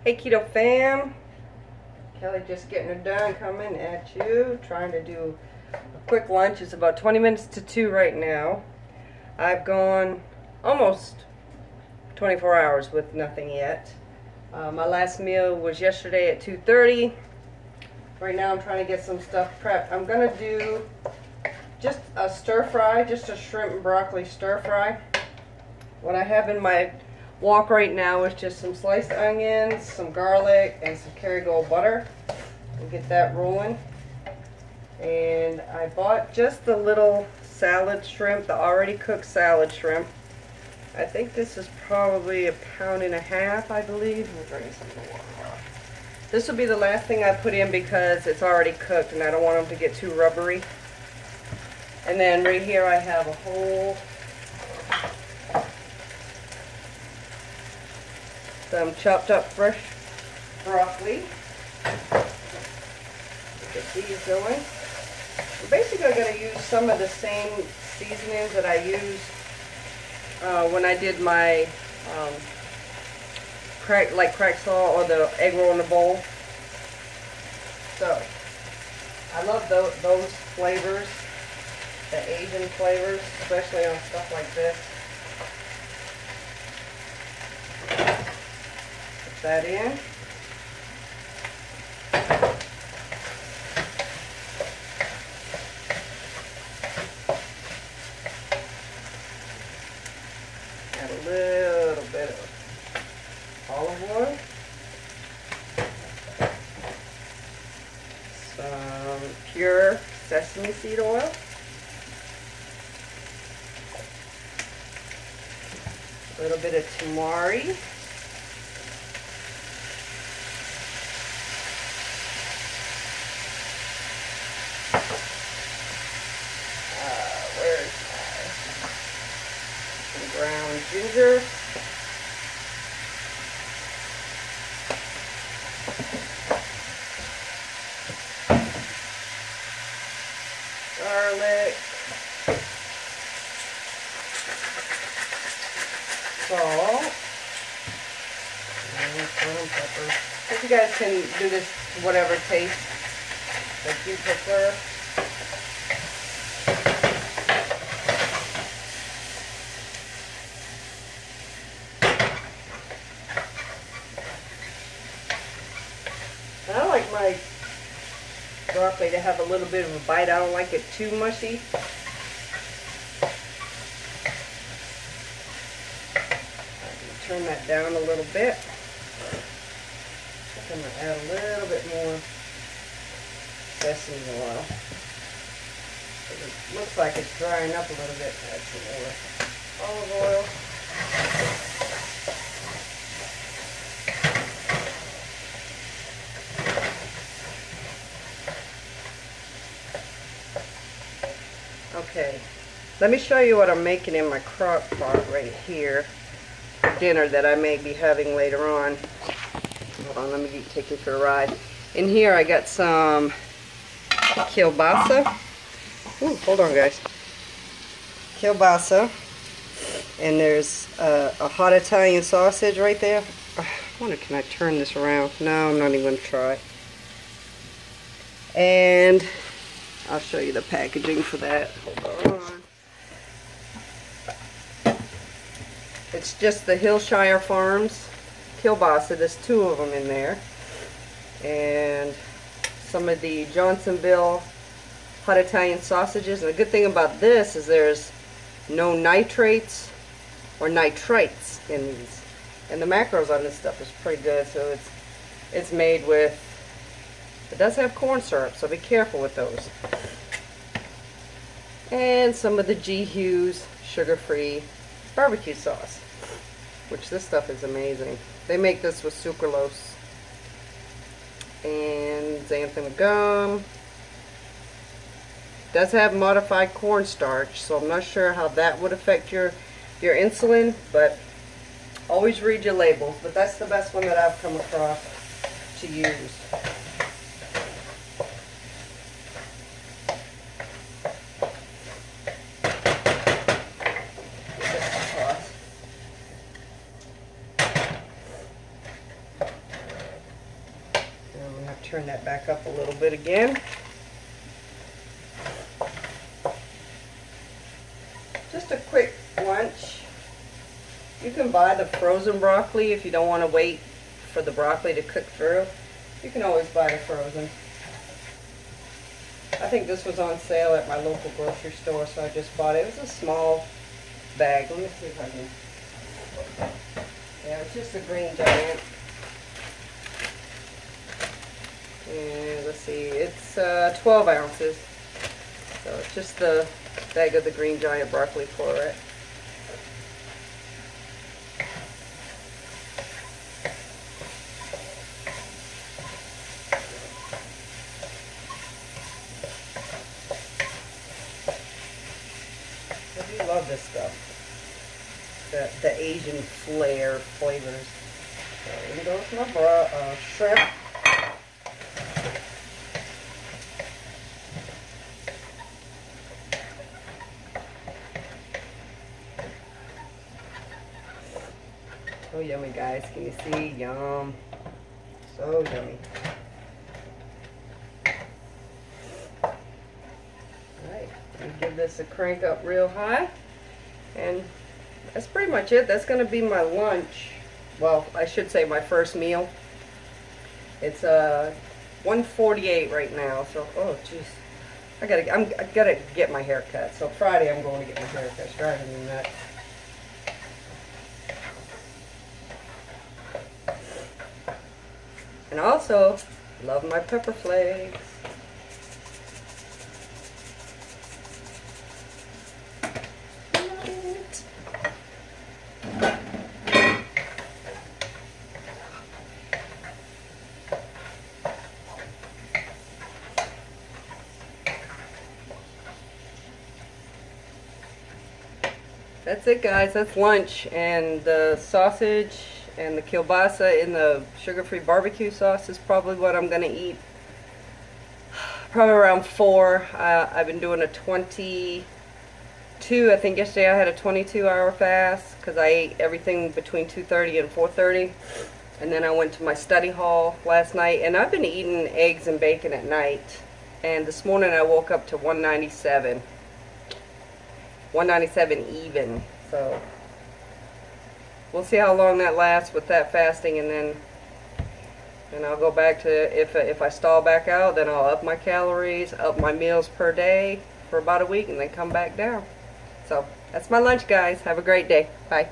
Hey Keto fam, Kelly just getting her done, coming at you, trying to do a quick lunch. It's about 20 minutes to 2 right now. I've gone almost 24 hours with nothing yet. My last meal was yesterday at 2:30. Right now I'm trying to get some stuff prepped. I'm going to do just a stir fry, just a shrimp and broccoli stir fry. What I have in my wok right now is just some sliced onions, some garlic, and some Kerrygold butter. We'll get that rolling. And I bought just the little salad shrimp, the already cooked salad shrimp. I think this is probably 1.5 pounds, I believe. Let me bring some more. This will be the last thing I put in because it's already cooked and I don't want them to get too rubbery. And then right here I have a whole some chopped up fresh broccoli. Get these going. I'm basically going to use some of the same seasonings that I used when I did my cracked salt or the egg roll in a bowl. So I love those flavors, the Asian flavors, especially on stuff like this. That in. Add a little bit of olive oil. Some pure sesame seed oil. A little bit of tamari. Ground ginger, garlic, salt, and some pepper. You guys can do this to whatever taste that you prefer. I like my broccoli to have a little bit of a bite. I don't like it too mushy. I can turn that down a little bit. I'm going to add a little bit more sesame oil. It looks like it's drying up a little bit. Add some more olive oil. Okay, let me show you what I'm making in my crock pot right here for dinner that I may be having later on. Hold on, let me take you for a ride. In here I got some kielbasa. Ooh, hold on guys. Kielbasa. And there's a hot Italian sausage right there. I wonder, can I turn this around? No, I'm not even going to try. And I'll show you the packaging for that. Hold on. It's just the Hillshire Farms kielbasa. There's 2 of them in there. And some of the Johnsonville hot Italian sausages. And the good thing about this is there's no nitrates or nitrites in these. And the macros on this stuff is pretty good. So it's made with, it does have corn syrup, so be careful with those. And some of the G. Hughes sugar-free barbecue sauce, which this stuff is amazing. They make this with sucralose and xanthan gum. It does have modified cornstarch, so I'm not sure how that would affect your insulin, but always read your labels. But that's the best one that I've come across to use. turn that back up a little bit again. Just a quick lunch. You can buy the frozen broccoli if you don't want to wait for the broccoli to cook through. You can always buy the frozen. I think this was on sale at my local grocery store, so I just bought it. It was a small bag. Let me see if I can. Yeah, it's just a Green Giant. And let's see, it's 12 ounces. So it's just the bag of the Green Giant broccoli floret. I love this stuff. The Asian flavors. So in goes my shrimp. So yummy, guys. Can you see? Yum. So yummy. Alright, give this a crank up real high. And that's pretty much it. That's going to be my lunch. Well, I should say my first meal. It's 1:48 right now. So, oh jeez. I gotta get my hair cut. So Friday I'm going to get my hair cut. It's driving me nuts. And also, love my pepper flakes. That's it, guys. That's lunch, and the sausage and the kielbasa in the sugar-free barbecue sauce is probably what I'm gonna eat. Probably around 4. I've been doing a 22. I think yesterday I had a 22-hour fast because I ate everything between 2:30 and 4:30, and then I went to my study hall last night. And I've been eating eggs and bacon at night. And this morning I woke up to 197. 197 even. So we'll see how long that lasts with that fasting, and then I'll go back to, if I stall back out, then I'll up my calories, up my meals per day for about a week, and then come back down. So that's my lunch, guys. Have a great day. Bye.